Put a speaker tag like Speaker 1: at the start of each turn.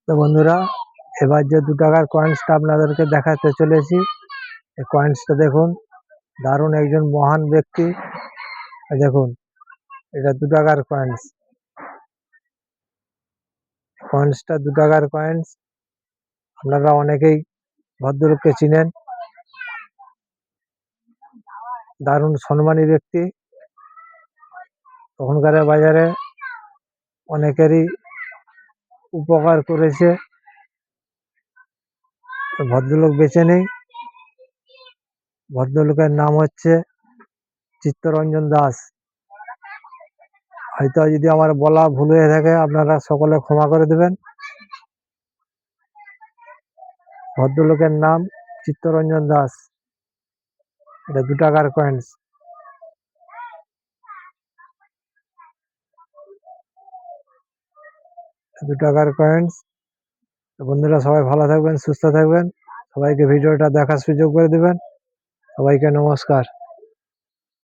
Speaker 1: তো বন্ধুরা, এবার যে 2 টাকার কয়েন্সটা আপনাদেরকে দেখাতে চলেছি। এই কয়েন্সটা দেখুন, দারুণ একজন মহান ব্যক্তি। দেখুন, এটা 2 টাকার কয়েন্স। কয়েন্সটা 2 টাকার কয়েন্স। আপনারা অনেকেই ভদ্রলোককে চিনেন। দারুণ সম্মানী ব্যক্তি। তখনকার বাজারে অনেকেরই উপকার করেছে। ভদ্রলোক বেঁচে নেই। ভদ্রলোকের নাম হচ্ছে চিত্তরঞ্জন দাস। হয়তো যদি আমার বলা ভুল হয়ে থাকে, আপনারা সকলে ক্ষমা করে দেবেন। ভদ্রলোকের নাম চিত্তরঞ্জন দাস। এটা 2 টাকার কয়েন্স। 2 টাকার কয়েন্স। বন্ধুরা, সবাই ভালো থাকবেন, সুস্থ থাকবেন। সবাইকে ভিডিওটা দেখার সুযোগ করে দেবেন। সবাইকে নমস্কার।